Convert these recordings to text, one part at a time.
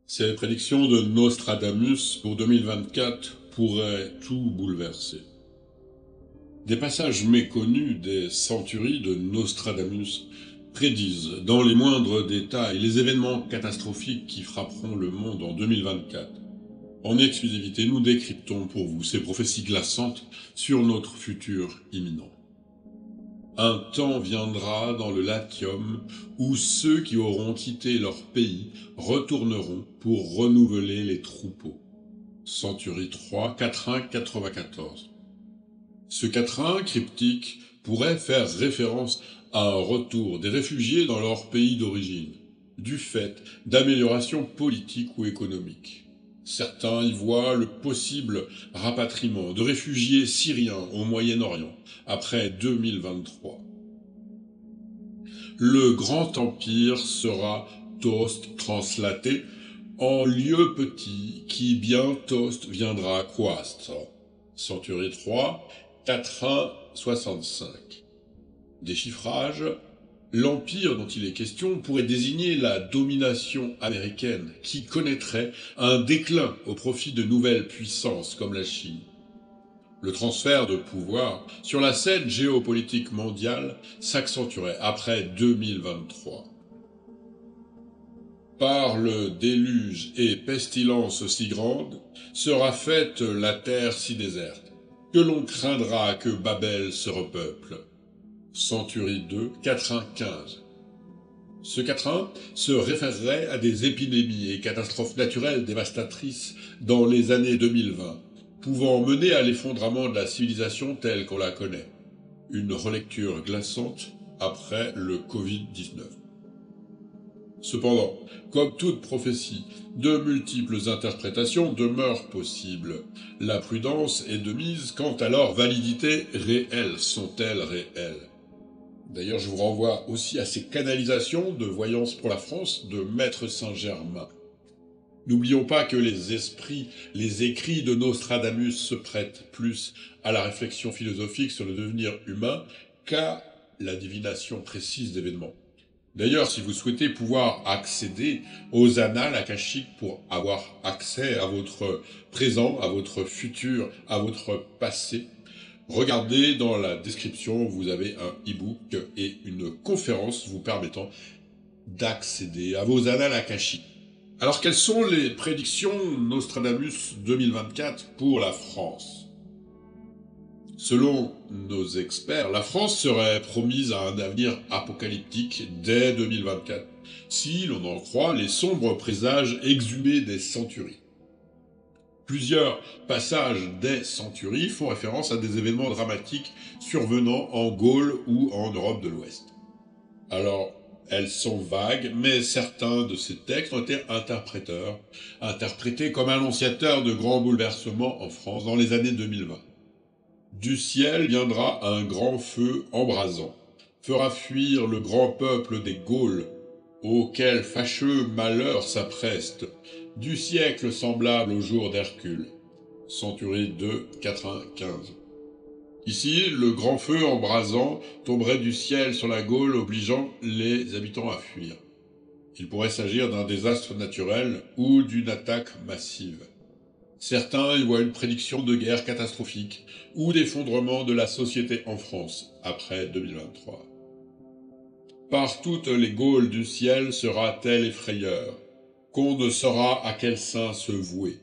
Ces prédictions de Nostradamus pour 2024 pourraient tout bouleverser. Des passages méconnus des centuries de Nostradamus prédisent dans les moindres détails les événements catastrophiques qui frapperont le monde en 2024. En exclusivité, nous décryptons pour vous ces prophéties glaçantes sur notre futur imminent. Un temps viendra dans le Latium où ceux qui auront quitté leur pays retourneront pour renouveler les troupeaux. Centurie 3, 4-1, 94. Ce 4-1 cryptique pourrait faire référence à un retour des réfugiés dans leur pays d'origine, du fait d'améliorations politiques ou économiques. Certains y voient le possible rapatriement de réfugiés syriens au Moyen-Orient après 2023. Le grand empire sera tost translaté en lieu petit qui bien tost viendra quast. Centurie 3, 4-1, 65. Déchiffrage. L'empire dont il est question pourrait désigner la domination américaine qui connaîtrait un déclin au profit de nouvelles puissances comme la Chine. Le transfert de pouvoir sur la scène géopolitique mondiale s'accentuerait après 2023. Par le déluge et pestilence si grande, sera faite la terre si déserte, que l'on craindra que Babel se repeuple. Centurie 2, 4-1-15. Ce 4-1 se référerait à des épidémies et catastrophes naturelles dévastatrices dans les années 2020, pouvant mener à l'effondrement de la civilisation telle qu'on la connaît. Une relecture glaçante après le Covid-19. Cependant, comme toute prophétie, de multiples interprétations demeurent possibles. La prudence est de mise quant à leur validité réelle. Sont-elles réelles ? D'ailleurs, je vous renvoie aussi à ces canalisations de Voyance pour la France de Maître Saint-Germain. N'oublions pas que les écrits de Nostradamus se prêtent plus à la réflexion philosophique sur le devenir humain qu'à la divination précise d'événements. D'ailleurs, si vous souhaitez pouvoir accéder aux annales akashiques pour avoir accès à votre présent, à votre futur, à votre passé, regardez dans la description, vous avez un e-book et une conférence vous permettant d'accéder à vos annales akashiques. Alors, quelles sont les prédictions Nostradamus 2024 pour la France ? Selon nos experts, la France serait promise à un avenir apocalyptique dès 2024, si l'on en croit les sombres présages exhumés des centuries. Plusieurs passages des centuries font référence à des événements dramatiques survenant en Gaule ou en Europe de l'Ouest. Alors, elles sont vagues, mais certains de ces textes ont été interprétés comme annonciateurs de grands bouleversements en France dans les années 2020. Du ciel viendra un grand feu embrasant, fera fuir le grand peuple des Gaules, auquel fâcheux malheur s'appreste, du siècle semblable au jour d'Hercule. Centurie 2, 4-1-15. Ici, le grand feu embrasant tomberait du ciel sur la Gaule, obligeant les habitants à fuir. Il pourrait s'agir d'un désastre naturel ou d'une attaque massive. Certains y voient une prédiction de guerre catastrophique ou d'effondrement de la société en France après 2023. Par toutes les Gaules du ciel sera-t-elle effrayeur, qu'on ne saura à quel sein se vouer.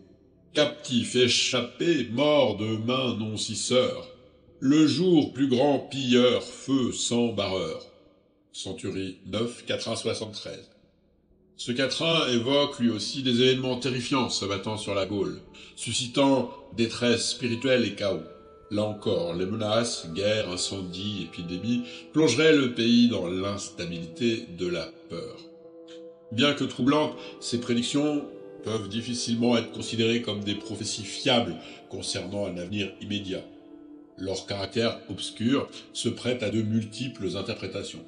Captif, échappé, mort de main non cisseur, le jour plus grand pilleur, feu sans barreur. Centurie 9, 4-1-73. Ce 4-1 évoque lui aussi des événements terrifiants s'abattant sur la Gaule, suscitant détresse spirituelle et chaos. Là encore, les menaces, guerres, incendies, épidémies plongeraient le pays dans l'instabilité de la peur. Bien que troublantes, ces prédictions peuvent difficilement être considérées comme des prophéties fiables concernant un avenir immédiat. Leur caractère obscur se prête à de multiples interprétations.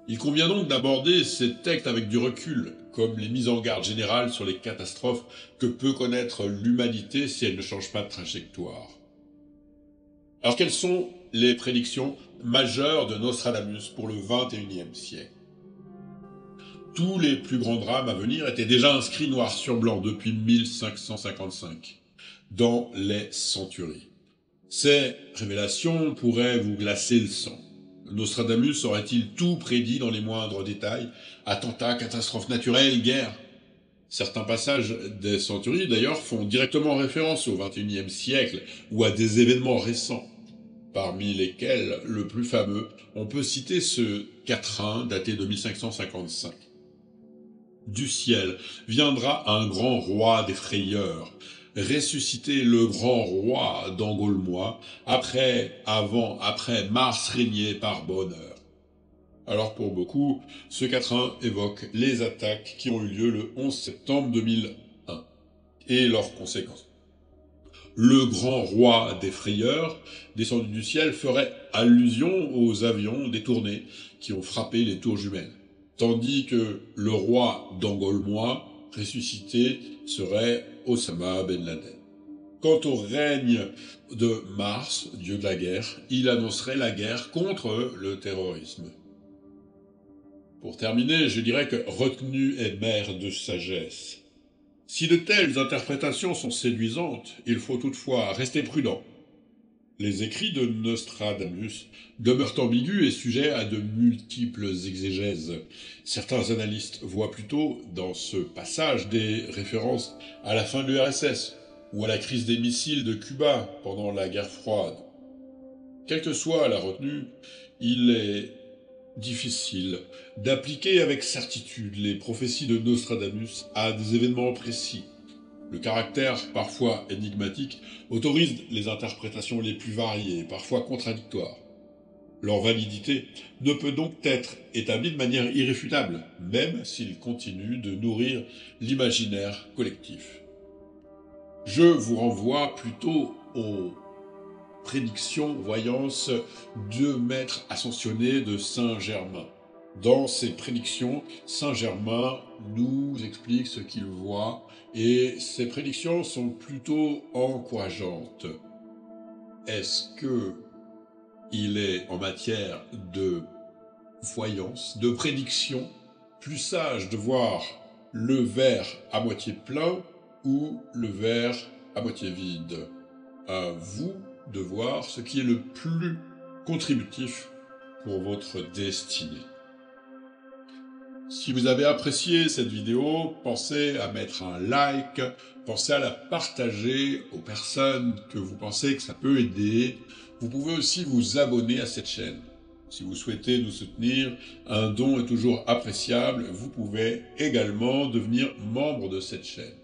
Il convient donc d'aborder ces textes avec du recul, comme les mises en garde générales sur les catastrophes que peut connaître l'humanité si elle ne change pas de trajectoire. Alors, quelles sont les prédictions majeures de Nostradamus pour le XXIe siècle ? Tous les plus grands drames à venir étaient déjà inscrits noir sur blanc depuis 1555 dans les centuries. Ces révélations pourraient vous glacer le sang. Nostradamus aurait-il tout prédit dans les moindres détails? Attentats, catastrophes naturelles, guerres? Certains passages des centuries, d'ailleurs, font directement référence au XXIe siècle ou à des événements récents, parmi lesquels le plus fameux, on peut citer ce quatrain daté de 1555. Du ciel viendra un grand roi des frayeurs, ressusciter le grand roi d'Angolmois, après Mars régnait par bonheur. Alors pour beaucoup, ce quatrain évoque les attaques qui ont eu lieu le 11 septembre 2001 et leurs conséquences. Le grand roi des frayeurs, descendu du ciel, ferait allusion aux avions détournés qui ont frappé les tours jumelles, tandis que le roi d'Angolmois, ressuscité, serait Osama Ben Laden. Quant au règne de Mars, dieu de la guerre, il annoncerait la guerre contre le terrorisme. Pour terminer, je dirais que retenue est mère de sagesse. Si de telles interprétations sont séduisantes, il faut toutefois rester prudent. Les écrits de Nostradamus demeurent ambigus et sujets à de multiples exégèses. Certains analystes voient plutôt dans ce passage des références à la fin de l'URSS ou à la crise des missiles de Cuba pendant la guerre froide. Quelle que soit la retenue, il est difficile d'appliquer avec certitude les prophéties de Nostradamus à des événements précis. Le caractère parfois énigmatique autorise les interprétations les plus variées, parfois contradictoires. Leur validité ne peut donc être établie de manière irréfutable, même s'ils continuent de nourrir l'imaginaire collectif. Je vous renvoie plutôt aux prédictions, voyances de maître ascensionné de Saint-Germain. Dans ces prédictions, Saint-Germain nous explique ce qu'il voit et ces prédictions sont plutôt encourageantes. Est-ce que il est en matière de voyance, de prédiction, plus sage de voir le verre à moitié plein ou le verre à moitié vide? À vous de voir ce qui est le plus contributif pour votre destinée. Si vous avez apprécié cette vidéo, pensez à mettre un like, pensez à la partager aux personnes que vous pensez que ça peut aider. Vous pouvez aussi vous abonner à cette chaîne. Si vous souhaitez nous soutenir, un don est toujours appréciable. Vous pouvez également devenir membre de cette chaîne.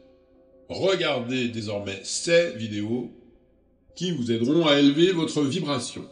Regardez désormais ces vidéos qui vous aideront à élever votre vibration.